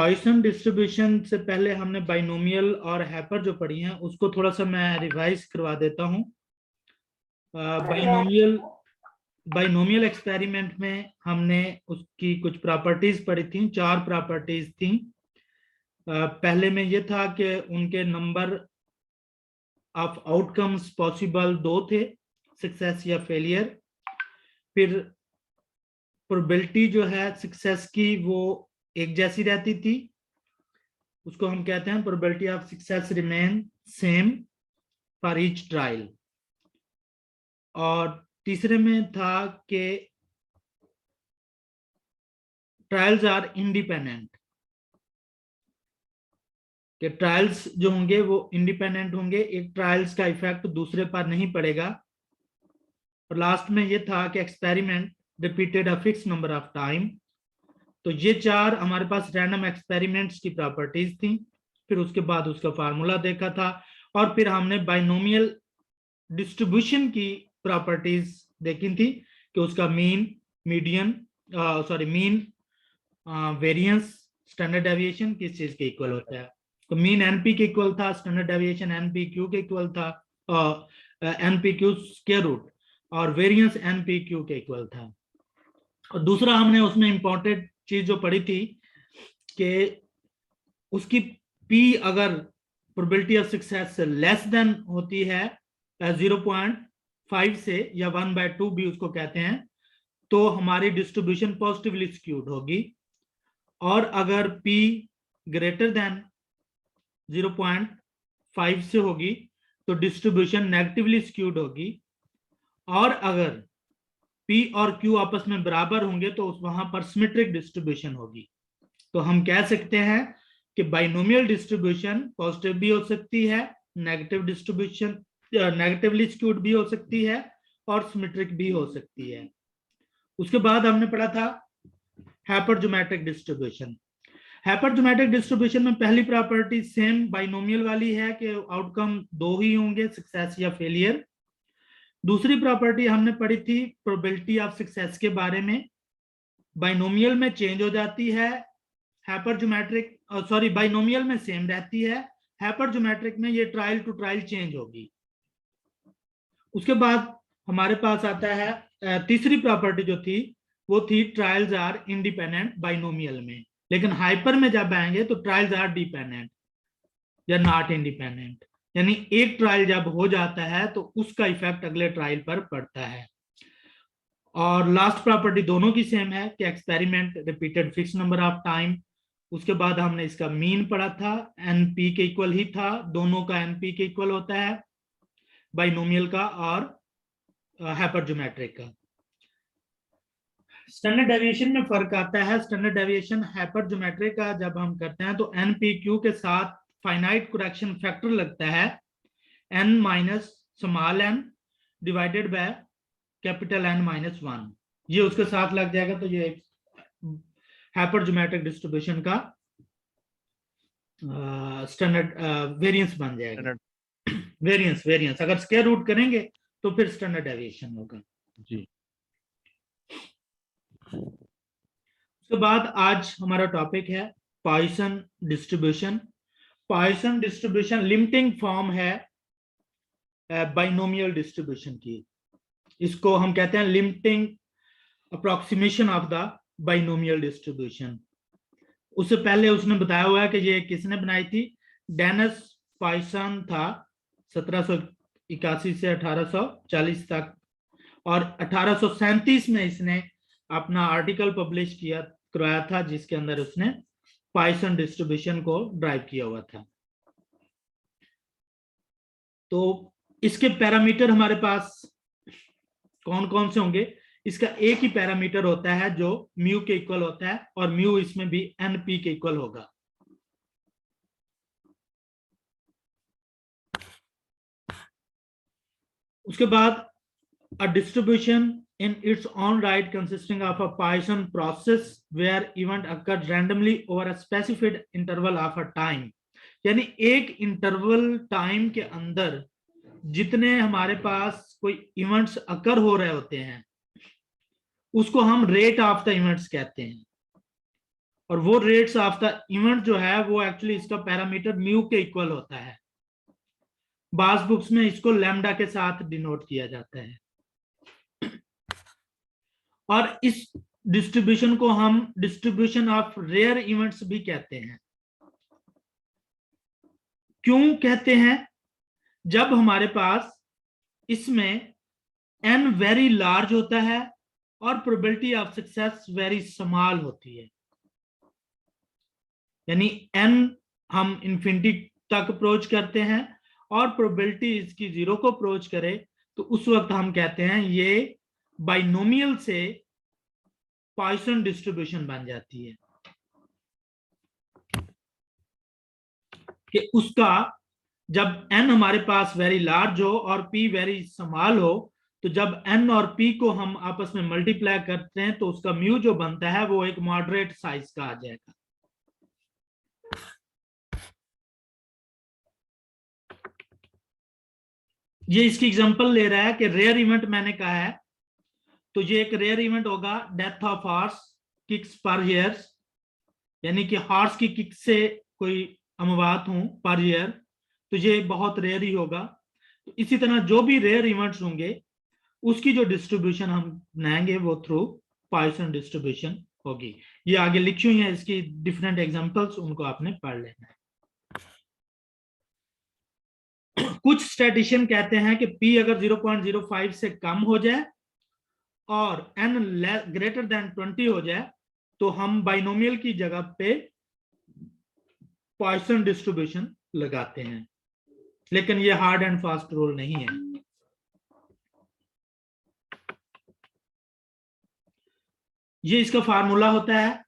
Poisson distribution से पहले हमने बाइनोमियल और हैपर जो पढ़ी हैं उसको थोड़ा सा मैं रिवाइज करवा देता हूँ। बाइनोमियल एक्सपेरिमेंट में हमने उसकी कुछ प्रॉपर्टीज पढ़ी थी, 4 प्रॉपर्टीज थी। पहले में ये था कि उनके नंबर ऑफ आउटकम्स पॉसिबल 2 थे, सक्सेस या फेलियर। फिर प्रोबेबिलिटी जो है सक्सेस की वो एक जैसी रहती थी, उसको हम कहते हैं probability of success remain same for each trial. और तीसरे में था कि ट्रायल्स आर इंडिपेंडेंट, कि ट्रायल्स जो होंगे वो इंडिपेंडेंट होंगे, एक ट्रायल्स का इफेक्ट दूसरे पर नहीं पड़ेगा। और लास्ट में ये था कि experiment repeated a fix number of time. तो ये 4 हमारे पास रैंडम एक्सपेरिमेंट्स की प्रॉपर्टीज थी। फिर उसके बाद उसका फार्मूला देखा था और फिर हमने बाइनोमियल डिस्ट्रीब्यूशन की प्रॉपर्टीज देखी थी कि उसका mean, median, mean, variance, standard deviation किस चीज के इक्वल होता है। तो मीन एनपी के इक्वल था, स्टैंडर्ड डेविएशन एनपी क्यू के इक्वल था, एनपी क्यू स्क्वायर रूट, और वेरिएंस एनपी क्यू के इक्वल था। और दूसरा हमने उसमें इंपॉर्टेंट चीज जो पढ़ी थी कि उसकी पी अगर probability of success less than होती है 0.5 से, या 1/2 भी उसको कहते हैं, तो हमारी डिस्ट्रीब्यूशन पॉजिटिवली स्क्यूड होगी। और अगर P ग्रेटर देन 0.5 से होगी तो डिस्ट्रीब्यूशन नेगेटिवली स्क्यूड होगी। और अगर P और Q आपस में बराबर होंगे तो वहां पर सिमेट्रिक डिस्ट्रीब्यूशन होगी। तो हम कह सकते हैं कि बाइनोमियल डिस्ट्रीब्यूशन पॉजिटिव भी हो सकती है, नेगेटिव डिस्ट्रीब्यूशन नेगेटिवली स्क्यूड भी हो सकती है, और सिमेट्रिक भी हो सकती है। उसके बाद हमने पढ़ा था हाइपरजोमेट्रिक डिस्ट्रीब्यूशन। हाइपरजोमेट्रिक डिस्ट्रीब्यूशन में पहली प्रॉपर्टी सेम बाइनोमियल वाली है कि आउटकम 2 ही होंगे, सक्सेस या फेलियर। दूसरी प्रॉपर्टी हमने पढ़ी थी प्रोबेबिलिटी ऑफ सक्सेस के बारे में, बाइनोमियल में चेंज हो जाती है, हाइपरजोमेट्रिक बाइनोमियल में सेम रहती है, हाइपरजोमेट्रिक में ये ट्रायल टू ट्रायल चेंज होगी। उसके बाद हमारे पास आता है तीसरी प्रॉपर्टी जो थी वो थी ट्रायल्स आर इंडिपेंडेंट बाइनोमियल में, लेकिन हाइपर में जब आएंगे तो ट्रायल्स आर डिपेंडेंट या नॉट इंडिपेंडेंट, यानी एक ट्रायल जब हो जाता है तो उसका इफेक्ट अगले ट्रायल पर पड़ता है। और लास्ट प्रॉपर्टी दोनों की सेम है कि experiment repeated fix number of time. उसके बाद हमने इसका मीन पढ़ा था, एनपी के इक्वल ही था, दोनों का एनपी के इक्वल होता है, बाइनोमियल का और हाइपरजोमेट्रिक का। स्टैंडर्ड डेविएशन में फर्क आता है। स्टैंडर्ड डेविएशन हाइपरजोमेट्रिक का जब हम करते हैं तो एनपीक्यू के साथ फाइनाइट करेक्शन फैक्टर लगता है, n minus small n divided by capital N minus 1, ये उसके साथ लग जाएगा। तो ये हाइपरजोमेट्रिक डिस्ट्रीब्यूशन का स्टैंडर्ड वेरिएंस बन जाएगा। वेरिएंस अगर स्क्वायर रूट करेंगे तो फिर स्टैंडर्ड डेविएशन होगा जी। उसके बाद आज हमारा टॉपिक है Poisson distribution. Poisson distribution limiting form है बाइनोमियल डिस्ट्रीब्यूशन की, इसको हम कहते हैं limiting approximation of the binomial distribution. उससे पहले उसने बताया हुआ है कि ये किसने बनाई थी, डेनिस पॉइसन था 1781 से 1840 तक, और 1837 में इसने अपना आर्टिकल पब्लिश किया करवाया था जिसके अंदर उसने पॉइसन डिस्ट्रीब्यूशन को ड्राइव किया हुआ था। तो इसके पैरामीटर हमारे पास कौन कौन से होंगे, इसका एक ही पैरामीटर होता है जो म्यू के इक्वल होता है, और म्यू इसमें भी एनपी के इक्वल होगा। उसके बाद a distribution in its own right consisting of a Poisson process where event occurred randomly over a specified interval of a time, यानी एक इंटरवल टाइम के अंदर जितने हमारे पास कोई इवेंट्स अकर हो रहे होते हैं उसको हम रेट ऑफ द इवेंट्स कहते हैं। और वो रेट्स ऑफ द इवेंट जो है वो एक्चुअली इसका पैरामीटर म्यू के इक्वल होता है। बास बुक्स में इसको लैम्डा के साथ डिनोट किया जाता है। और इस डिस्ट्रीब्यूशन को हम डिस्ट्रीब्यूशन ऑफ रेयर इवेंट्स भी कहते हैं। क्यों कहते हैं? जब हमारे पास इसमें n वेरी लार्ज होता है और probability of success very small होती है, यानी n हम इंफिनिटी तक अप्रोच करते हैं और प्रोबेबिलिटी इसकी 0 को अप्रोच करे, तो उस वक्त हम कहते हैं ये बाइनोमियल से पॉइसन डिस्ट्रीब्यूशन बन जाती है कि उसका जब n हमारे पास वेरी लार्ज हो और p वेरी स्मॉल हो, तो जब n और p को हम आपस में मल्टीप्लाई करते हैं तो उसका म्यू जो बनता है वो एक मॉडरेट साइज का आ जाएगा। ये इसकी एग्जांपल ले रहा है कि रेयर इवेंट मैंने कहा है, तो ये एक रेयर इवेंट होगा death of horse kicks per year, यानी कि हॉर्स की किक से कोई अमवात हो पर ईयर, तो ये बहुत रेयर ही होगा। तो इसी तरह जो भी रेयर इवेंट्स होंगे उसकी जो डिस्ट्रीब्यूशन हम बनाएंगे वो थ्रू पॉइसन डिस्ट्रीब्यूशन होगी। ये आगे लिखी हुई है इसकी डिफरेंट एग्जांपल्स, उनको आपने पढ़ लेना है। कुछ स्टैटिस्टिशियन कहते हैं कि p अगर 0.05 से कम हो जाए और n ग्रेटर देन 20 हो जाए तो हम बाइनोमियल की जगह पे पॉइसन डिस्ट्रीब्यूशन लगाते हैं, लेकिन ये हार्ड एंड फास्ट रूल नहीं है। ये इसका फार्मूला होता है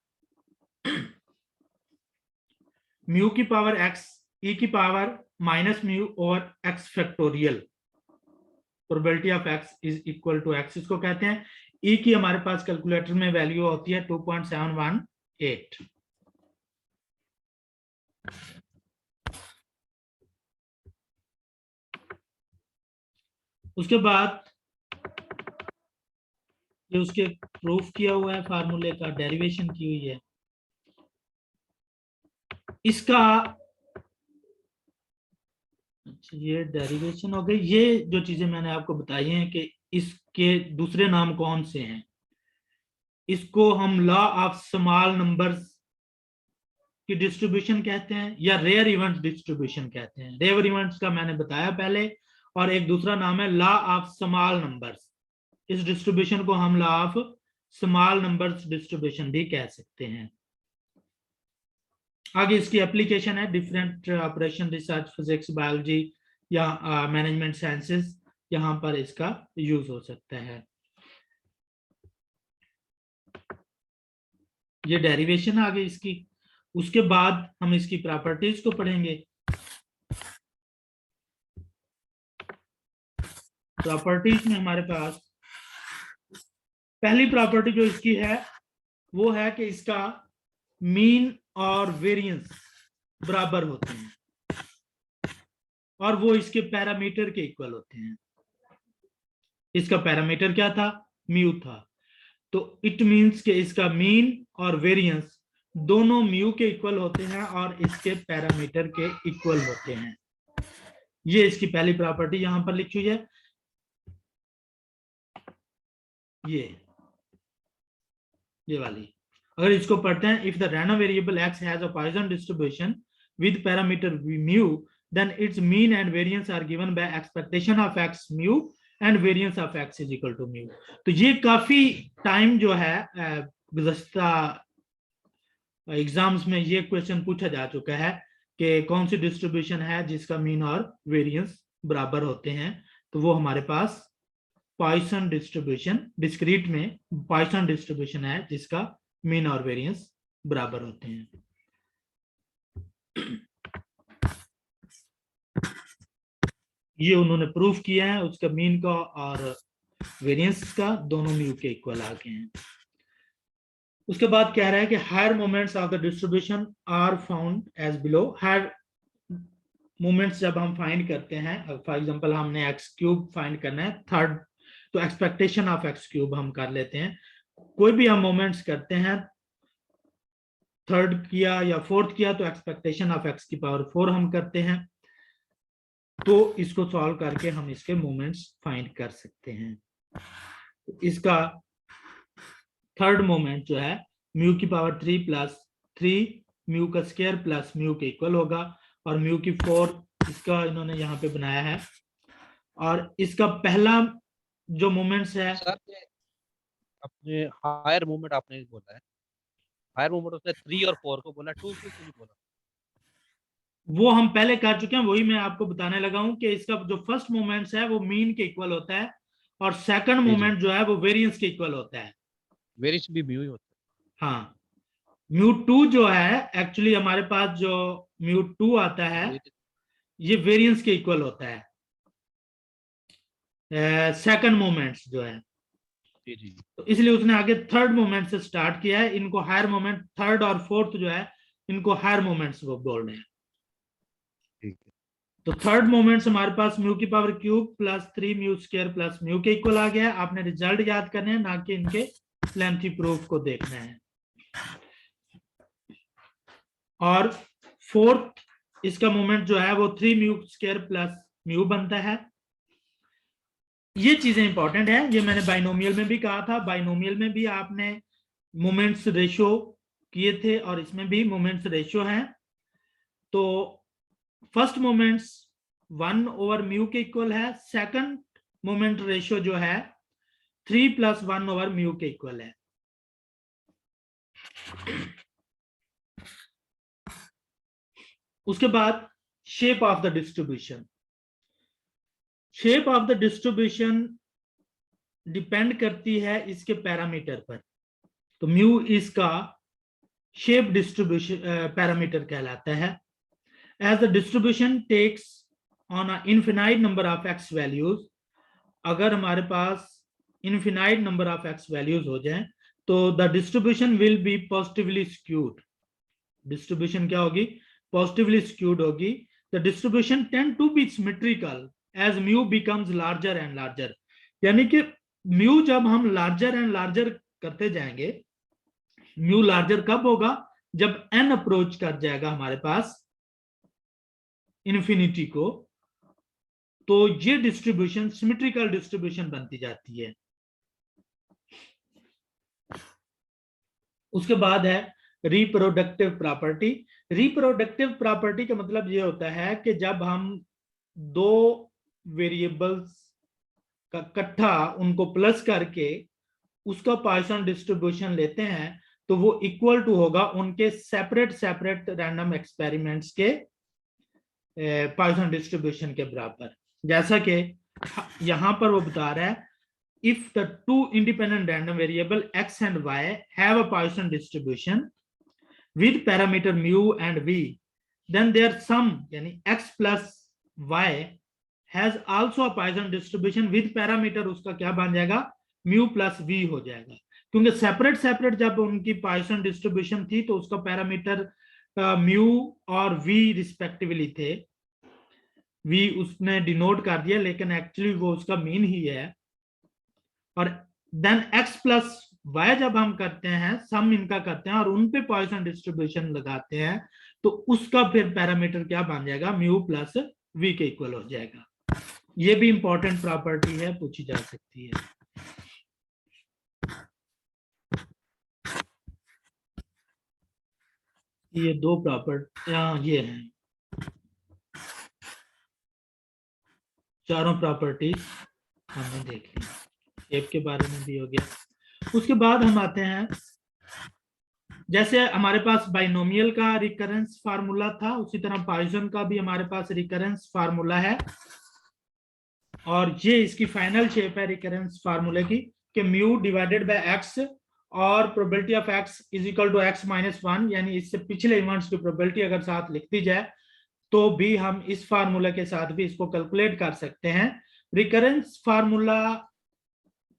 म्यू की पावर x e की पावर माइनस म्यू और x factorial, probability of x is equal to x, इसको कहते हैं। e की हमारे पास कैलकुलेटर में वैल्यू होती है 2.718। उसके बाद ये उसके प्रूफ किया हुआ है, फार्मूले का डेरिवेशन की हुई है। इसका अच्छा ये डेरिवेशन हो गई। ये जो चीजें मैंने आपको बताई हैं कि इसके दूसरे नाम कौन से हैं, इसको हम लॉ ऑफ स्मॉल नंबर्स की डिस्ट्रीब्यूशन कहते हैं या रेयर इवेंट्स डिस्ट्रीब्यूशन कहते हैं। रेयर इवेंट्स का मैंने बताया पहले, और एक दूसरा नाम है लॉ ऑफ स्मॉल नंबर्स। इस डिस्ट्रीब्यूशन को हम law of small numbers distribution भी कह सकते हैं। आगे इसकी एप्लीकेशन है different operation, research, physics, biology या मैनेजमेंट साइंसेस, यहां पर इसका यूज हो सकता है। ये डेरिवेशन आ गई इसकी। उसके बाद हम इसकी प्रॉपर्टीज को पढ़ेंगे। प्रॉपर्टीज में हमारे पास पहली प्रॉपर्टी जो इसकी है वो है कि इसका मीन और वेरिएंस बराबर होते हैं और वो इसके पैरामीटर के इक्वल होते हैं। इसका पैरामीटर क्या था? म्यू था। तो इट मींस कि इसका मीन और वेरिएंस दोनों म्यू के इक्वल होते हैं और इसके पैरामीटर के इक्वल होते हैं। ये इसकी पहली प्रॉपर्टी यहां पर लिखी हुई है। ये वाली अगर इसको पढ़ते हैं, if the random variable x has a Poisson distribution with parameter mu then its mean and variance are given by expectation of x mu and variance of x is equal to mu. तो ये काफी time जो है गुज़श्ता exams में ये question पूछा जा चुका है कि कौन सी डिस्ट्रीब्यूशन है जिसका मीन और वेरिएंस बराबर होते हैं। तो वो हमारे पास पॉइसन डिस्ट्रीब्यूशन, डिस्क्रीट में पॉइसन डिस्ट्रीब्यूशन है जिसका मीन और वेरिएंस बराबर होते हैं। ये उन्होंने प्रूफ किया है, उसका मीन का और वेरिएंस का दोनों म्यू के इक्वल आ गए हैं। उसके बाद कह रहा है कि higher moments of the distribution are found as below. Higher moments जब हम फाइंड करते हैं, फॉर एग्जांपल हमने एक्स क्यूब फाइंड करना है थर्ड, तो एक्सपेक्टेशन ऑफ एक्स क्यूब हम कर लेते हैं। कोई भी हम मोमेंट्स करते हैं थर्ड किया या फोर्थ किया तो एक्सपेक्टेशन ऑफ x की पावर 4 हम करते हैं। तो इसको सॉल्व करके हम इसके मोमेंट्स फाइंड कर सकते हैं। तो इसका थर्ड मोमेंट जो है म्यू की पावर 3 प्लस 3 म्यू का स्क्वायर प्लस म्यू के इक्वल होगा, और म्यू की 4 इसका इन्होंने यहाँ पे बनाया है। और इसका पहला जो मोमेंट्स है सर अपने हायर मूवमेंट आपने बोला है, हायर मूवमेंट उसने 3 और 4 को बोला, 2 को नहीं बोला। वो हम पहले कर चुके हैं, वही मैं आपको बताने लगा हूं कि इसका जो फर्स्ट मोमेंट्स है वो मीन के इक्वल होता है, और सेकंड जी जी, मोमेंट जो है वो वेरिएंस के इक्वल होता है। वेरिएंस भी म्यू ही होता हाँ, म्यू टू जो है एक्चुअली हमारे पास जो म्यू टू आता है है। ये वेरिएंस के इक्वल होता है, सेकंड मोमेंट्स जो है। जी जी, तो इसलिए उसने आगे थर्ड मोमेंट से स्टार्ट किया है, इनको हायर मोमेंट थर्ड और फोर्थ जो है इनको हायर मोमेंट्स वो बोल रहे हैं। ठीक है। तो थर्ड मोमेंट्स हमारे पास म्यू की power cube plus 3 mu square plus mu के इक्वल आ गया है। आपने रिजल्ट याद करने हैं, ना कि इनके लेंथी प्रूफ को देखना है। और फोर्थ इसका मोमेंट जो है वो 3 म्यू स्क्वायर प्लस म्यू बनता है। ये चीजें इंपॉर्टेंट है, ये मैंने बाइनोमियल में भी कहा था, बाइनोमियल में भी आपने मोमेंट्स रेशियो किए थे और इसमें भी मोमेंट्स रेशियो है। तो फर्स्ट मोमेंट्स 1 ओवर म्यू के इक्वल है, सेकंड मोमेंट रेशियो जो है 3 प्लस 1 ओवर म्यू के इक्वल है। उसके बाद shape of the distribution, shape of the distribution depend करती है इसके पैरामीटर पर। तो म्यू इसका शेप डिस्ट्रीब्यूशन पैरामीटर कहलाता है। As the distribution takes on a infinite number of X values, अगर हमारे पास infinite number of X values हो जाए तो the distribution will be positively skewed. Distribution क्या होगी? पॉजिटिवली स्क्यूड होगी। The distribution tend to be symmetrical as mu becomes larger and larger, यानी कि म्यू जब हम लार्जर एंड लार्जर करते जाएंगे, म्यू लार्जर कब होगा? जब एन अप्रोच कर जाएगा हमारे पास इन्फिनिटी को, तो ये डिस्ट्रीब्यूशन सिमेट्रिकल डिस्ट्रीब्यूशन बनती जाती है। उसके बाद है रिप्रोडक्टिव प्रॉपर्टी। रिप्रोडक्टिव प्रॉपर्टी का मतलब ये होता है कि जब हम दो वेरिएबल्स का इकट्ठा उनको प्लस करके उसका पॉइसन डिस्ट्रीब्यूशन लेते हैं तो वो इक्वल टू होगा उनके सेपरेट सेपरेट रैंडम एक्सपेरिमेंट्स के पॉइसन डिस्ट्रीब्यूशन के बराबर। जैसा कि यहां पर वो बता रहा है, if the two independent random variable x and y have a Poisson distribution with parameter mu and v, then their sum यानी x plus y has also a Poisson distribution with parameter, उसका क्या बन जाएगा? mu plus v हो जाएगा। क्योंकि separate separate जब उनकी Poisson डिस्ट्रीब्यूशन थी तो उसका पैरामीटर mu और v रिस्पेक्टिवली थे। v उसने डिनोट कर दिया लेकिन एक्चुअली वो उसका मीन ही है। और देन x प्लस y जब हम करते हैं, सम इनका करते हैं और उन पे पॉइसन डिस्ट्रीब्यूशन लगाते हैं तो उसका फिर पैरामीटर क्या बन जाएगा? म्यू प्लस v के इक्वल हो जाएगा। ये भी इंपॉर्टेंट प्रॉपर्टी है, पूछी जा सकती है। ये दो प्रॉपर्टी ये हैं, चारों प्रॉपर्टीज हमने देख ली। शेप के बारे में भी हो गया। उसके बाद हम आते हैं, जैसे हमारे पास बाइनोमियल का रिकरेंस फार्मूला था उसी तरह पॉइसन का भी हमारे पास रिकरेंस फार्मूला है, और ये इसकी फाइनल शेप है रिकरेंस फार्मूले की कि म्यू डिवाइडेड बाय एक्स और probability of x is equal to x minus 1, यानी इससे पिछले इवेंट्स की प्रोबेबिलिटी अगर साथ लिख दी जाए तो भी हम इस फार्मूला के साथ भी इसको कैलकुलेट कर सकते हैं। रिकरेंस फार्मूला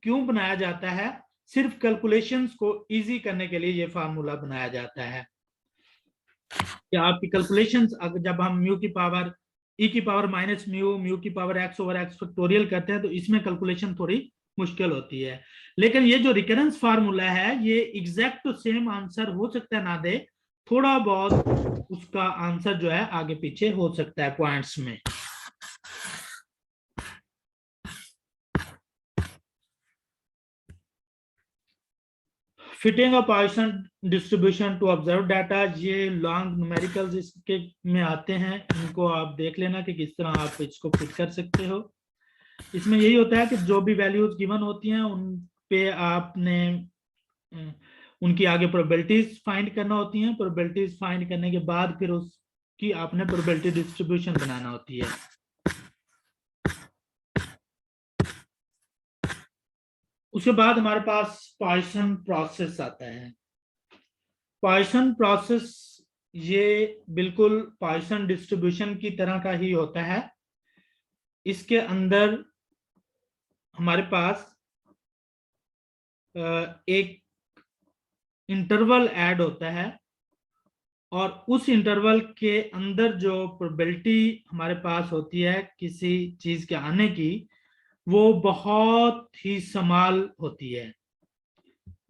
क्यों बनाया जाता है? सिर्फ कैलकुलेशंस को इजी करने के लिए ये फार्मूला बनाया जाता है कि आपकी कैलकुलेशंस जब हम म्यू की पावर ई की पावर माइनस म्यू, म्यू की power x over x factorial करते हैं तो इसमें कैलकुलेशन थोड़ी मुश्किल होती है। लेकिन ये जो रिकरेंस फार्मूला है ये एग्जैक्ट सेम आंसर हो सकता है ना दे, थोड़ा बहुत उसका आंसर जो है आगे पीछे हो सकता है पॉइंट्स में। Fitting of Poisson distribution to observe data, ये लॉन्ग न्यूमेरिकल्स इसके में आते हैं, इनको आप देख लेना कि किस तरह आप इसको फिट कर सकते हो। इसमें यही होता है कि जो भी वैल्यूज गिवन होती हैं उन पे आपने उनकी आगे प्रोबेबिलिटीज फाइंड करना होती हैं। प्रोबेबिलिटीज फाइंड करने के बाद फिर उसकी आपने प्रोबेबिलिटी डिस्ट्रीब्यूशन बनाना होती है। उसके बाद हमारे पास पॉइसन प्रोसेस आता है। पॉइसन प्रोसेस ये बिल्कुल पॉइसन डिस्ट्रीब्यूशन की तरह का ही होता है। इसके अंदर हमारे पास एक इंटरवल ऐड होता है और उस इंटरवल के अंदर जो प्रोबेबिलिटी हमारे पास होती है किसी चीज के आने की, वो बहुत ही समाल होती है।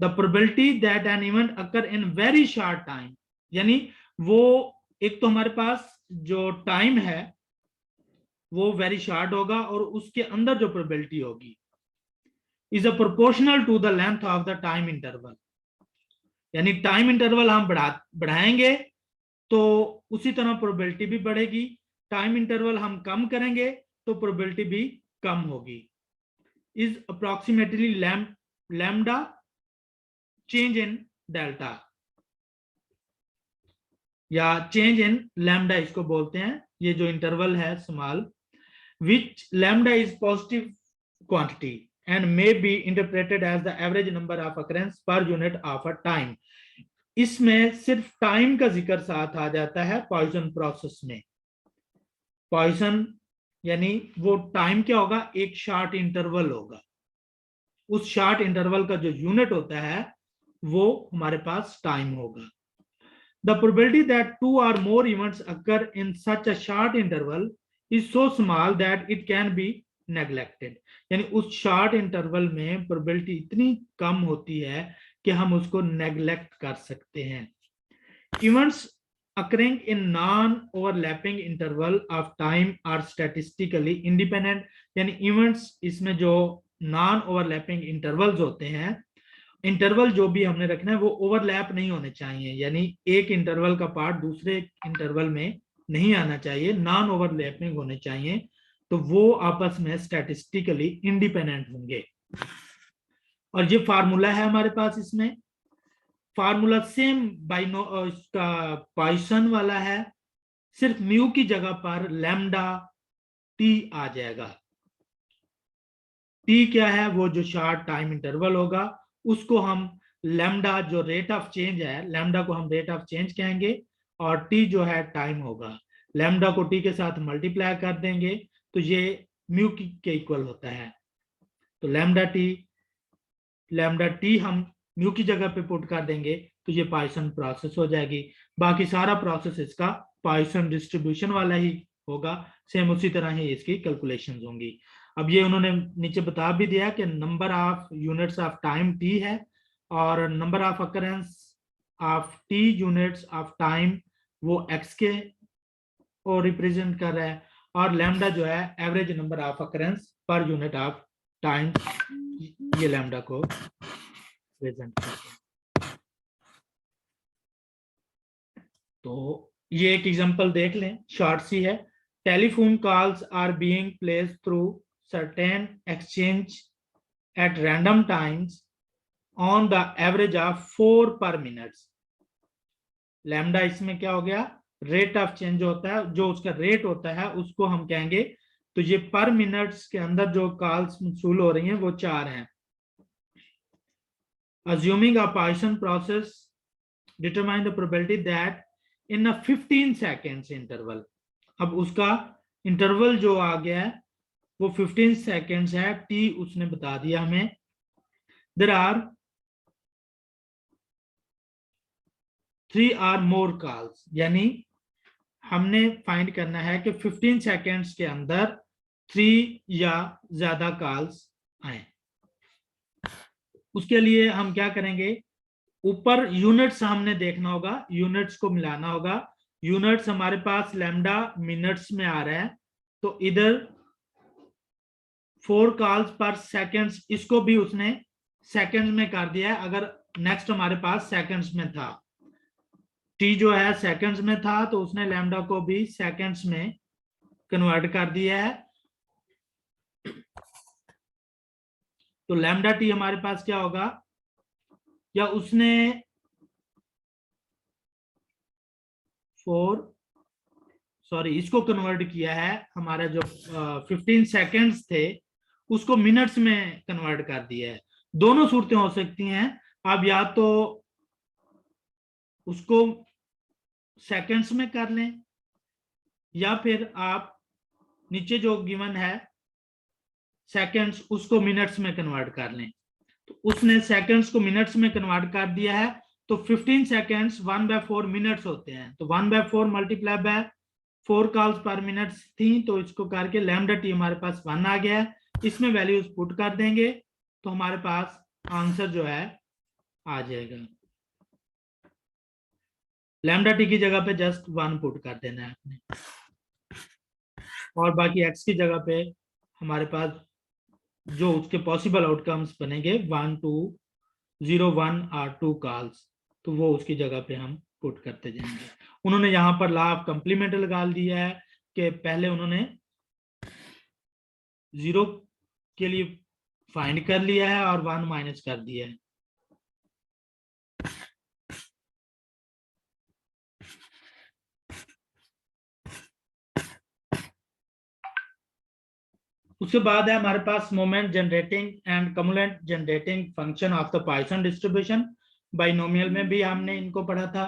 The probability that an event occur in very short time, यानी वो एक तो हमारे पास जो टाइम है वो वेरी शॉर्ट होगा और उसके अंदर जो प्रोबेबिलिटी होगी is a proportional to the length of the time interval. यानी टाइम इंटरवल हम बढ़ाएंगे तो उसी तरह प्रोबेबिलिटी भी बढ़ेगी, टाइम इंटरवल हम कम करेंगे तो प्रोबेबिलिटी भी कम होगी। Is approximately lambda change in delta या चेंज इन लैम्डा इसको बोलते हैं। ये जो इंटरवल है small, which lambda is positive quantity and may be interpreted as the average number of occurrence per unit of a time। इसमें सिर्फ time का जिक्र साथ आ जाता है पॉइसन प्रोसेस में। पॉइसन यानी वो टाइम क्या होगा, एक शॉर्ट इंटरवल होगा, उस शॉर्ट इंटरवल का जो यूनिट होता है वो हमारे पास टाइम होगा। The probability that two or more events occur in such a short interval is so small that it can be neglected। यानी उस शॉर्ट इंटरवल में प्रोबेबिलिटी इतनी कम होती है कि हम उसको नेग्लेक्ट कर सकते हैं। Events occurring in non-overlapping interval of time are statistically independent। यानी इवेंट्स इसमें जो नॉन ओवरलैपिंग इंटरवल्स होते हैं, इंटरवल जो भी हमने रखना है वो ओवरलैप नहीं होने चाहिए, यानी एक इंटरवल का पार्ट दूसरे इंटरवल में नहीं आना चाहिए, नॉन ओवरलैपिंग होने चाहिए, तो वो आपस में स्टैटिस्टिकली इंडिपेंडेंट होंगे। और ये फार्मूला है हमारे पास, इसमें फार्मूला सेम इसका पॉइसन वाला है, सिर्फ म्यू की जगह पर लैम्डा टी आ जाएगा। टी क्या है, वो जो शॉर्ट टाइम इंटरवल होगा उसको हम लैम्डा जो रेट ऑफ चेंज है, लैम्डा को हम रेट ऑफ चेंज कहेंगे और टी जो है टाइम होगा। लैम्डा को टी के साथ मल्टीप्लाई कर देंगे तो ये म्यू के इक्वल होता है। तो लैम्डा टी हम म्यू की जगह पे पुट कर देंगे तो ये पॉइसन प्रोसेस हो जाएगी। बाकी सारा प्रोसेस इसका पॉइसन डिस्ट्रीब्यूशन वाला ही होगा, सेम उसी तरह ही इसकी कैलकुलेशंस होंगी। अब ये उन्होंने नीचे बता भी दिया कि number of units of time T है और number of occurrence of T units of time वो एक्स के को रिप्रेजेंट कर रहा है और लैम्डा जो है average number of occurrence per unit of time, ये लैम्डा को रिप्रेजेंट करता है। तो ये एक एग्जांपल देख लें, शॉर्ट सी है। Telephone calls are being placed through certain exchange at random times on the average of 4 per minute। Lambda इसमें क्या हो गया, रेट ऑफ चेंज होता है, जो उसका रेट होता है उसको हम कहेंगे। तो ये पर मिनट्स के अंदर जो कॉल्स मौसूल हो रही हैं वो 4 हैं। assuming a Poisson process determine the probability that in a 15 seconds interval, अब उसका इंटरवल जो आ गया है वो 15 सेकेंड्स है, टी उसने बता दिया हमें। There are 3 or more calls, यानी हमने फाइंड करना है कि 15 सेकेंड्स के अंदर 3 या ज्यादा कॉल्स आए। उसके लिए हम क्या करेंगे, ऊपर यूनिट्स हमने देखना होगा, यूनिट्स को मिलाना होगा। यूनिट्स हमारे पास लैम्डा मिनट्स में आ रहा है, तो इधर 4 कॉल्स पर सेकंड्स, इसको भी उसने सेकंड्स में कर दिया है। अगर नेक्स्ट हमारे पास सेकंड्स में था, टी जो है सेकंड्स में था, तो उसने लैम्डा को भी सेकंड्स में कन्वर्ट कर दिया है। तो लैम्डा टी हमारे पास क्या होगा, या उसने 4 सॉरी इसको कन्वर्ट किया है, हमारा जो 15 सेकंड्स थे उसको मिनट्स में कन्वर्ट कर दिया है। दोनों सूरतें हो सकती हैं, आप या तो उसको सेकंड्स में कर लें, या फिर आप नीचे जो गिवन है सेकंड्स, उसको मिनट्स में कन्वर्ट कर लें। तो उसने सेकंड्स को मिनट्स में कन्वर्ट कर दिया है, तो 15 सेकंड्स 1/4 मिनट्स होते हैं। तो 1/4 मल्टीप्लाई बाय 4 कॉल्स पर मिनट थी, तो इसको करके लैम्डा टी हमारे पास 1 आ गया है। इसमें वैल्यूज पुट कर देंगे तो हमारे पास आंसर जो है आ जाएगा। लैम्डा टी की जगह पे जस्ट 1 पुट कर देना है आपने, और बाकी एक्स की जगह पे हमारे पास जो उसके पॉसिबल आउटकम्स बनेंगे 1 2 0 1 और 2 कॉल्स, तो वो उसकी जगह पे हम पुट करते जाएंगे। उन्होंने यहाँ पर लॉ ऑफ कंप्लीमेंट लगा दिया है कि पहले उन्होंने 0 के लिए फाइंड कर लिया है और 1 माइनस कर दिया है। उसके बाद है हमारे पास moment generating and cumulant generating function of the Poisson distribution. Binomial में भी हमने इनको पढ़ा था,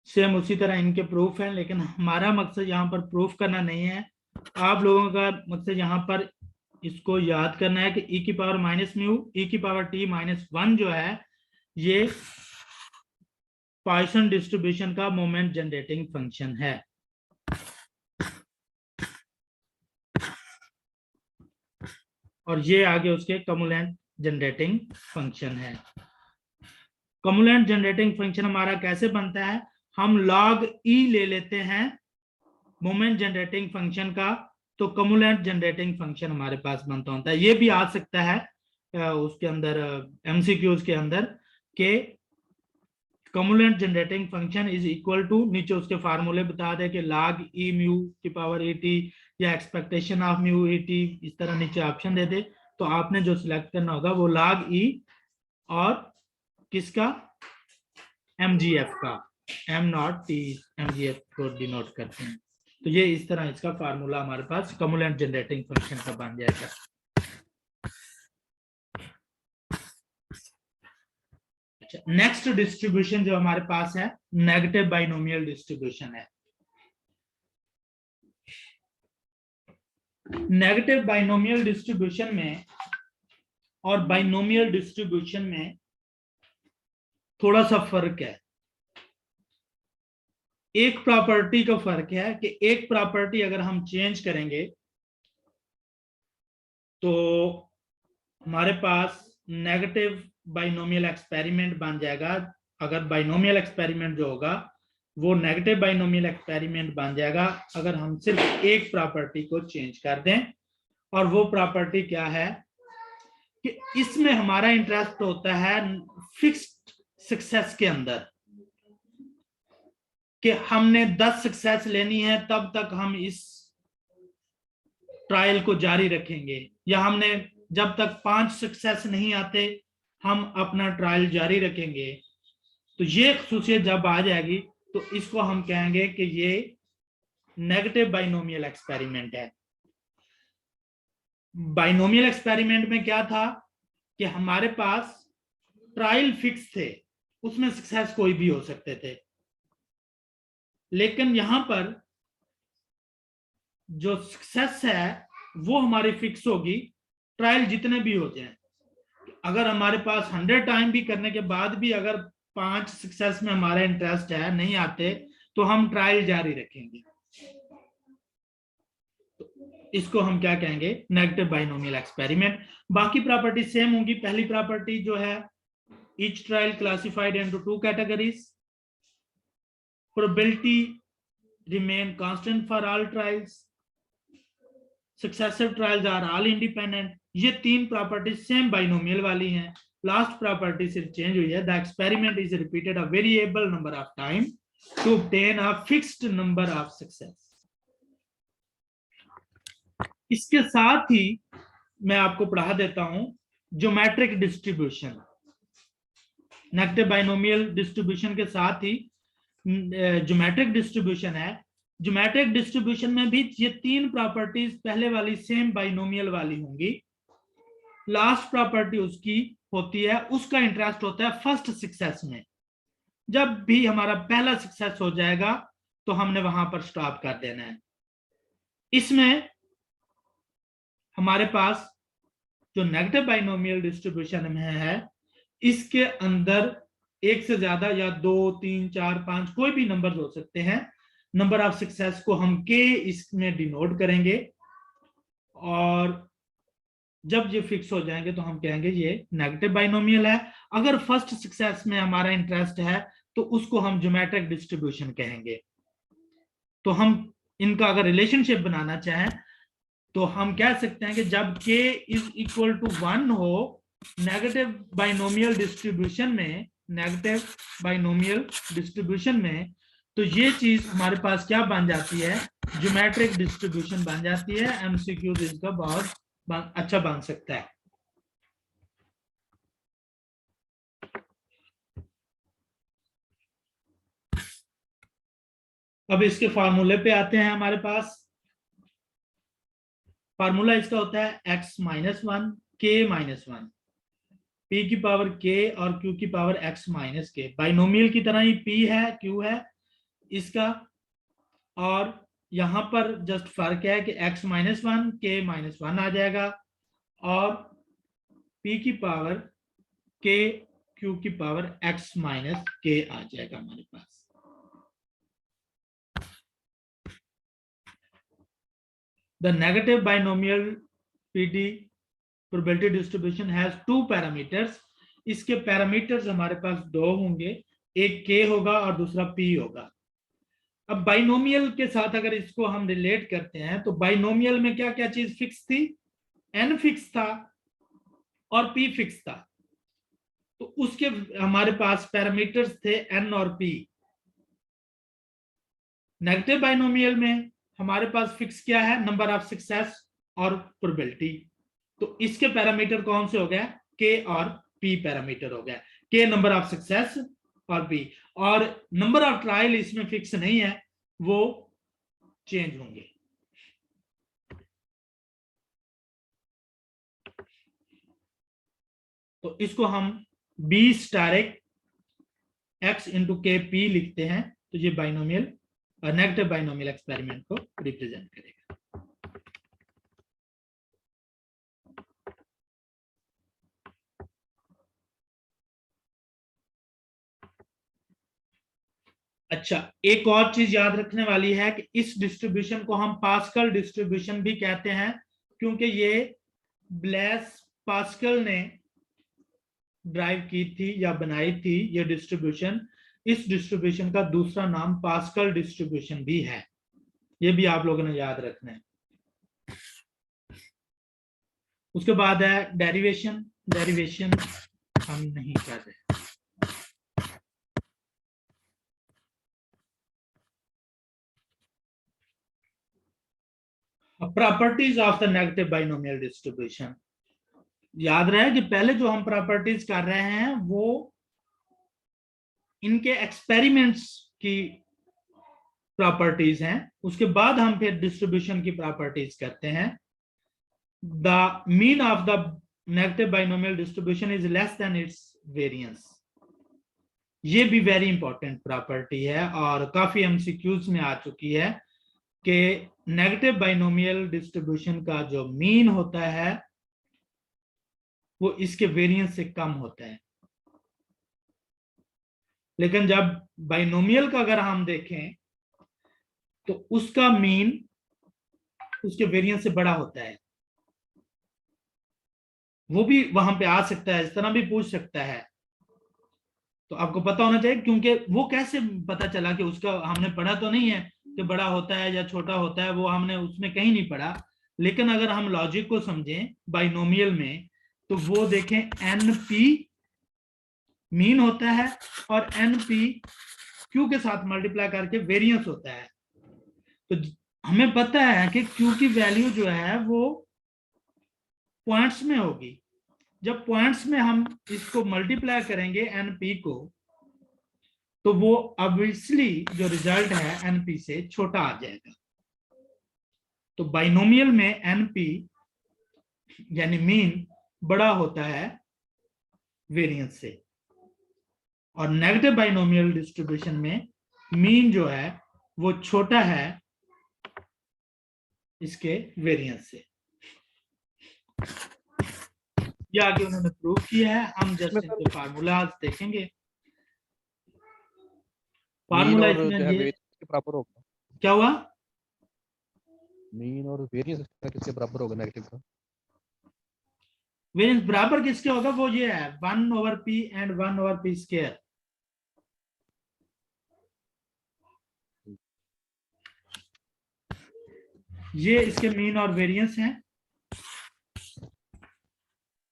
सेम उसी तरह इनके प्रूफ हैं, लेकिन हमारा मकसद यहाँ पर प्रूफ करना नहीं है। आप लोगों का मकसद यहाँ पर इसको याद करना है कि e की पावर माइनस म्यू e की पावर t माइनस 1 जो है ये पॉइसन डिस्ट्रीब्यूशन का मोमेंट जनरेटिंग फंक्शन है। और ये आगे उसके कमुलेंट जनरेटिंग फंक्शन है। कमुलेंट जनरेटिंग फंक्शन हमारा कैसे बनता है, हम log e ले लेते हैं मोमेंट जनरेटिंग फंक्शन का, तो कमुलेंट जनरेटिंग फंक्शन हमारे पास बनता होता है। ये भी आ सकता है उसके अंदर एमसीक्यूज के अंदर के cumulant generating function is equal to, नीचे उसके फार्मूले बता दे कि log e म्यू की पावर et या एक्सपेक्टेशन ऑफ म्यू et, इस तरह नीचे ऑप्शन दे दे। तो आपने जो सिलेक्ट करना होगा वो log e और किसका, mgf का, m नॉट t mgf को डिनोट करते हैं। तो ये इस तरह इसका फार्मूला हमारे पास कमुलेंट जनरेटिंग फंक्शन का बन जाएगा। अच्छा, नेक्स्ट डिस्ट्रीब्यूशन जो हमारे पास है नेगेटिव बाइनोमियल डिस्ट्रीब्यूशन है। नेगेटिव बाइनोमियल डिस्ट्रीब्यूशन में और बाइनोमियल डिस्ट्रीब्यूशन में थोड़ा सा फर्क है। एक प्रॉपर्टी का फर्क है कि एक प्रॉपर्टी अगर हम चेंज करेंगे तो हमारे पास नेगेटिव बाइनोमियल एक्सपेरिमेंट बन जाएगा। अगर बाइनोमियल एक्सपेरिमेंट जो होगा वो नेगेटिव बाइनोमियल एक्सपेरिमेंट बन जाएगा अगर हम सिर्फ एक प्रॉपर्टी को चेंज कर दें। और वो प्रॉपर्टी क्या है कि इसमें हमारा इंटरेस्ट होता है फिक्स्ड सक्सेस के अंदर, कि हमने 10 सक्सेस लेनी है तब तक हम इस ट्रायल को जारी रखेंगे, या हमने जब तक 5 सक्सेस नहीं आते हम अपना ट्रायल जारी रखेंगे। तो ये खसूसियत जब आ जाएगी तो इसको हम कहेंगे कि ये नेगेटिव बाइनोमियल एक्सपेरिमेंट है। बाइनोमियल एक्सपेरिमेंट में क्या था कि हमारे पास ट्रायल फिक्स थे, उसमें सक्सेस कोई भी हो सकते थे, लेकिन यहां पर जो सक्सेस है वो हमारी फिक्स होगी, ट्रायल जितने भी हो जाए। अगर हमारे पास 100 टाइम भी करने के बाद भी अगर 5 सक्सेस में हमारा इंटरेस्ट है नहीं आते तो हम ट्रायल जारी रखेंगे। तो इसको हम क्या कहेंगे, नेगेटिव बाइनोमियल एक्सपेरिमेंट। बाकी प्रॉपर्टी सेम होंगी। पहली प्रॉपर्टी जो है each trial classified into two categories. Probability remain constant for all trials. Successive trials are all independent. ये तीन प्रॉपर्टी सेम बाइनोमियल वाली हैं. लास्ट प्रॉपर्टी सिर्फ चेंज हुई है. The experiment is repeated a variable number of time to obtain a fixed number of success. इसके साथ ही मैं आपको पढ़ा देता हूं geometric distribution. Negative binomial distribution के साथ ही ज्योमेट्रिक डिस्ट्रीब्यूशन है. ज्योमेट्रिक डिस्ट्रीब्यूशन में भी ये तीन प्रॉपर्टीज पहले वाली सेम बाइनोमियल वाली होंगी. लास्ट प्रॉपर्टी उसकी होती है, उसका इंटरेस्ट होता है फर्स्ट सक्सेस में. जब भी हमारा पहला सक्सेस हो जाएगा तो हमने वहां पर स्टॉप कर देना है. इसमें हमारे पास जो नेगेटिव बाइनोमियल डिस्ट्रीब्यूशन में है, इसके अंदर एक से ज्यादा या 2, 3, 4, 5 कोई भी नंबर हो सकते हैं. नंबर ऑफ सक्सेस को हम के इसमें डिनोट करेंगे और जब ये फिक्स हो जाएंगे तो हम कहेंगे ये नेगेटिव बाइनोमियल है. अगर फर्स्ट सक्सेस में हमारा इंटरेस्ट है तो उसको हम ज्योमेट्रिक डिस्ट्रीब्यूशन कहेंगे. तो हम इनका अगर रिलेशनशिप बनाना चाहें तो हम कह सकते हैं कि जब k इज इक्वल टू 1 हो नेगेटिव बाइनोमियल डिस्ट्रीब्यूशन में, तो ये चीज हमारे पास क्या बन जाती है, ज्योमेट्रिक डिस्ट्रीब्यूशन बन जाती है. एमसीक्यूज इसका बहुत अच्छा बन सकता है. अब इसके फार्मूले पे आते हैं. हमारे पास फार्मूला इसका होता है x minus 1 k minus 1, p की पावर k और q की power x minus k. Binomial की तरह ही p है q है इसका, और यहां पर जस्ट फर्क है कि x माइनस 1 k माइनस 1 आ जाएगा और p की पावर k q की पावर x माइनस k आ जाएगा हमारे पास. The negative binomial PD probability distribution has two parameters. इसके पैरामीटर्स हमारे पास दो होंगे, एक k होगा और दूसरा p होगा. अब बाइनोमियल के साथ अगर इसको हम रिलेट करते हैं तो बाइनोमियल में क्या क्या चीज फिक्स थी, n फिक्स था और p फिक्स था. तो उसके हमारे पास पैरामीटर्स थे n और p. नेगेटिव बाइनोमियल में हमारे पास फिक्स क्या है, नंबर ऑफ सक्सेस और प्रोबेबिलिटी. तो इसके पैरामीटर कौन से हो गए, के और पी पैरामीटर हो गया. के नंबर ऑफ सक्सेस और पी, और नंबर ऑफ ट्रायल इसमें फिक्स नहीं है, वो चेंज होंगे. तो इसको हम बी स्टार एक्स इंटू के पी लिखते हैं. तो ये बाइनोमियल नेगेटिव बाइनोमियल एक्सपेरिमेंट को रिप्रेजेंट करेगा. अच्छा, एक और चीज याद रखने वाली है कि इस डिस्ट्रीब्यूशन को हम पास्कल डिस्ट्रीब्यूशन भी कहते हैं, क्योंकि ये ब्लेस पास्कल ने ड्राइव की थी या बनाई थी ये डिस्ट्रीब्यूशन. इस डिस्ट्रीब्यूशन का दूसरा नाम पास्कल डिस्ट्रीब्यूशन भी है. ये भी आप लोगों ने याद रखना है. उसके बाद है डेरिवेशन. डेरिवेशन हम नहीं कर रहे. Properties of the negative binomial distribution. याद रहे कि पहले जो हम प्रॉपर्टीज कर रहे हैं वो इनके एक्सपेरिमेंट्स की प्रॉपर्टीज हैं, उसके बाद हम फिर डिस्ट्रीब्यूशन की प्रॉपर्टीज करते हैं. The mean of the negative binomial distribution is less than it's variance. ये भी वेरी इंपॉर्टेंट प्रॉपर्टी है और काफी एमसीक्यूज में आ चुकी है कि नेगेटिव बाइनोमियल डिस्ट्रीब्यूशन का जो मीन होता है वो इसके वेरिएंस से कम होता है. लेकिन जब बाइनोमियल का अगर हम देखें तो उसका मीन उसके वेरिएंस से बड़ा होता है. वो भी वहां पे आ सकता है, इस तरह भी पूछ सकता है तो आपको पता होना चाहिए, क्योंकि वो कैसे पता चला कि उसका, हमने पढ़ा तो नहीं है कि बड़ा होता है या छोटा होता है, वो हमने उसमें कहीं नहीं पढ़ा। लेकिन अगर हम लॉजिक को समझें बाइनोमियल में, तो वो देखें एनपी मीन होता है और एनपी क्यू के साथ मल्टीप्लाई करके वेरिएंस होता है। तो हमें पता है कि क्यू की वैल्यू जो है वो पॉइंट्स में होगी। जब पॉइंट्स में हम इसको मल्टीप्लाई करेंगे एनपी को, तो वो ऑब्वियसली जो रिजल्ट है एनपी से छोटा आ जाएगा। तो बाइनोमियल में एनपी यानी मीन बड़ा होता है वेरिएंस से, और नेगेटिव बाइनोमियल डिस्ट्रीब्यूशन में मीन जो है वो छोटा है इसके वेरिएंस से। ये आगे उन्होंने प्रूव किया है, हम जस्ट इनके फार्मूलाज देखेंगे। फार्मूला और इसमें जो है ये वेरिएंस के बराबर होगा। क्या हुआ, मीन और वेरिएंस किसके बराबर होगा नेगेटिव का? वेरिएंस बराबर किसके होगा, वो ये है 1/p एंड 1/p स्क्वायर। ये इसके मीन और वेरिएंस हैं।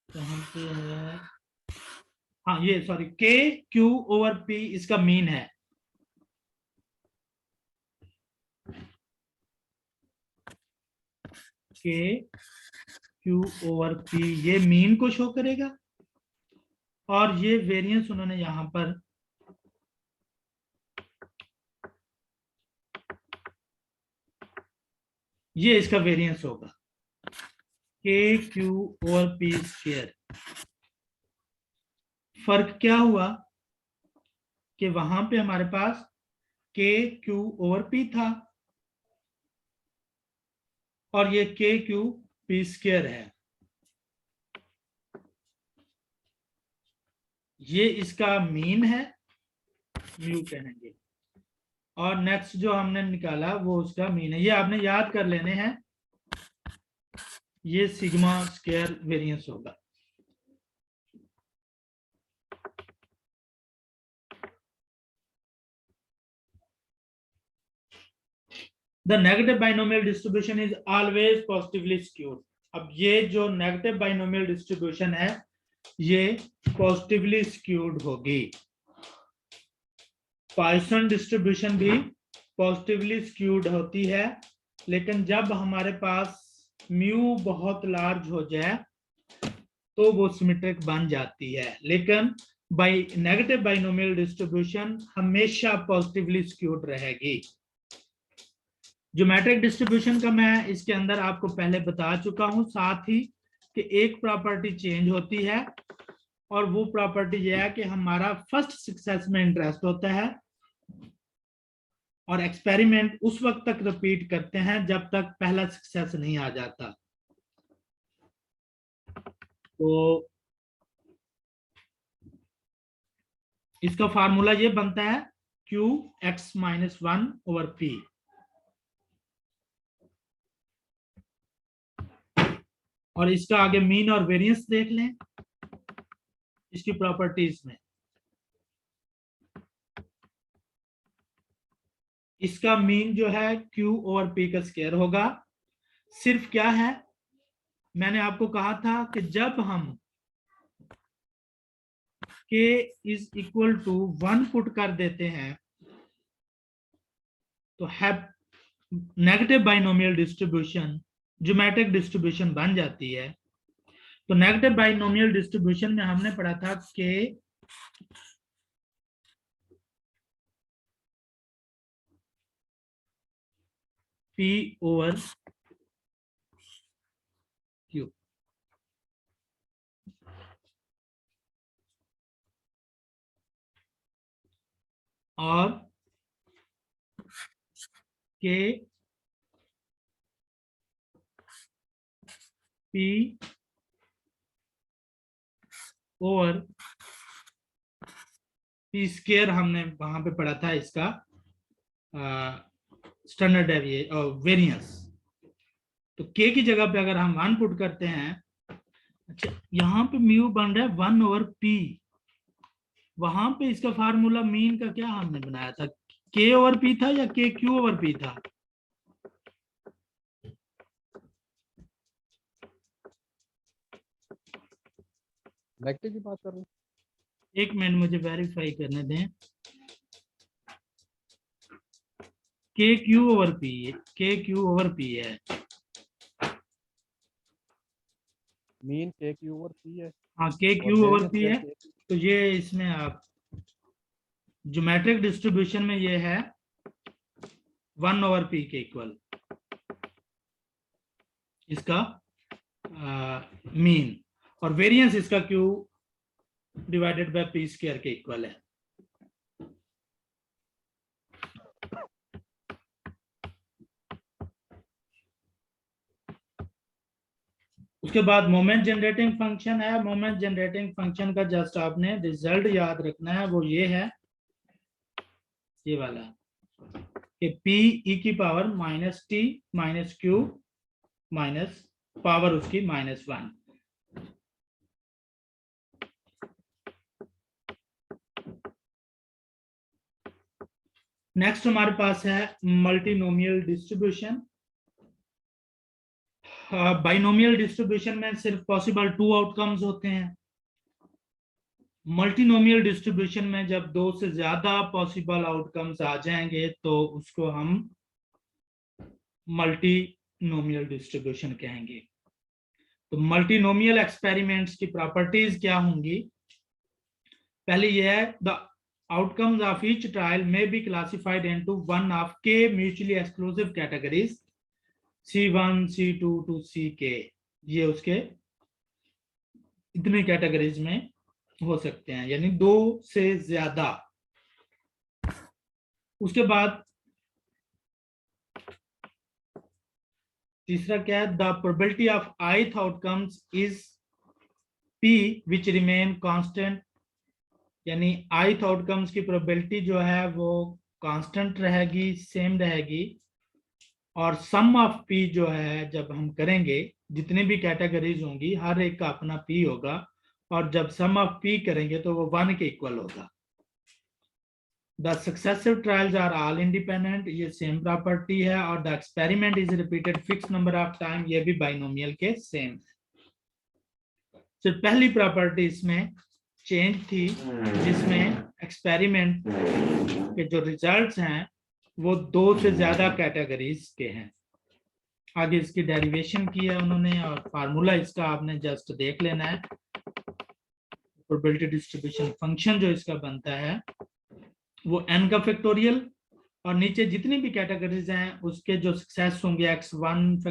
कहां पे है, हाँ ये sorry, k q over p इसका मीन है। k q ओवर p ये मीन को शो करेगा, और ये वेरिएंस उन्होंने यहां पर ये इसका वेरिएंस होगा k q over p square. फर्क क्या हुआ कि वहां पे हमारे पास k q ओवर p था, और ये k q p स्क्वायर है। ये इसका मीन है, म्यू कहेंगे, और नेक्स्ट जो हमने निकाला वो उसका मीन है। ये आपने याद कर लेने हैं, ये सिग्मा स्क्वायर वेरिएंस होगा। The negative binomial distribution is always positively skewed. अब ये जो नेगेटिव बाइनोमियल डिस्ट्रीब्यूशन है ये पॉजिटिवली स्क्यूड होगी। पॉइसन डिस्ट्रीब्यूशन भी पॉजिटिवली स्क्यूड होती है, लेकिन जब हमारे पास म्यू बहुत लार्ज हो जाए तो वो सिमेट्रिक बन जाती है। लेकिन बाई नेगेटिव बाइनोमियल डिस्ट्रीब्यूशन हमेशा पॉजिटिवली स्क्यूड रहेगी। ज्योमेट्रिक डिस्ट्रीब्यूशन का मैं इसके अंदर आपको पहले बता चुका हूं, साथ ही कि एक प्रॉपर्टी चेंज होती है, और वो प्रॉपर्टी यह है कि हमारा फर्स्ट सक्सेस में इंटरेस्ट होता है, और एक्सपेरिमेंट उस वक्त तक रिपीट करते हैं जब तक पहला सक्सेस नहीं आ जाता। तो इसका फार्मूला ये बनता है Qx-1/p। और इसका आगे मीन और वेरिएंस देख लें इसकी प्रॉपर्टीज में। इसका मीन जो है Q ओवर P का स्क्वायर होगा। सिर्फ क्या है, मैंने आपको कहा था कि जब हम k is equal to 1 put कर देते हैं तो negative binomial distribution geometric distribution बन जाती है। तो नेगेटिव बाइनोमियल डिस्ट्रीब्यूशन में हमने पढ़ा था k p ओवर q, और k p over p square हमने वहां पे पढ़ा था इसका स्टैंडर्ड वेरिएंस। तो k की जगह पे अगर हम 1 पुट करते हैं, अच्छा यहाँ पे म्यू बन रहा है 1/p, वहां पे इसका फार्मूला मीन का क्या हमने बनाया था, के ओवर पी था या के क्यू ओवर पी था? नेगेटिव की बात कर रहे हैं। एक मिनट मुझे वेरीफाई करने दें। के क्यू ओवर पी, के क्यू ओवर पी है। मीन के क्यू ओवर पी है हाँ, के और क्यू ओवर वेरिएंस पी है। तो ये इसमें आप ज्योमेट्रिक डिस्ट्रीब्यूशन में ये है 1 ओवर पी के इक्वल इसका मीन, और वेरिएंस इसका Q divided by P square के इक्वल है। उसके बाद मोमेंट जनरेटिंग फंक्शन है। मोमेंट जनरेटिंग फंक्शन का जस्ट आपने रिजल्ट याद रखना है, वो ये है, ये वाला कि पी ई की power minus T minus Q minus power उसकी -1। नेक्स्ट हमारे पास है मल्टीनोमियल डिस्ट्रीब्यूशन। बाइनोमियल डिस्ट्रीब्यूशन में सिर्फ पॉसिबल 2 आउटकम्स होते हैं। मल्टीनोमियल डिस्ट्रीब्यूशन में जब 2 से ज्यादा पॉसिबल आउटकम्स आ जाएंगे तो उसको हम मल्टीनोमियल डिस्ट्रीब्यूशन कहेंगे। तो मल्टीनोमियल एक्सपेरिमेंट्स की प्रॉपर्टीज क्या होंगी? पहले यह है, the outcomes of each trial may be classified into one of k mutually exclusive categories C1 C2 to CK। ये उसके इतने कैटेगरीज में हो सकते हैं, यानी 2 से ज्यादा। उसके बाद तीसरा क्या है, the probability of ith outcomes is P which remain constant, यानी ith आउटकम्स की प्रोबेबिलिटी जो है वो कांस्टेंट रहेगी, सेम रहेगी। और सम ऑफ पी जो है जब हम करेंगे, जितनी भी कैटेगरीज होंगी हर एक का अपना पी होगा, और जब सम ऑफ पी करेंगे तो वो 1 के इक्वल होगा। The successive trials are all independent, ये सेम प्रॉपर्टी है। और the experiment is repeated fix number of time, ये भी बाइनोमियल के सेम। सिर्फ पहली प्रॉपर्टी इसमें चेंज थी, जिसमें एक्सपेरिमेंट के जो रिजल्ट्स हैं वो 2 से ज्यादा कैटेगरीज के हैं। आगे इसकी डेरिवेशन की है उन्होंने, और फार्मूला इसका आपने जस्ट देख लेना है। प्रोबेबिलिटी डिस्ट्रीब्यूशन फंक्शन जो इसका बनता है वो n का फैक्टोरियल, और नीचे जितनी भी कैटेगरीज हैं उसके जो सक्सेस होंगे x1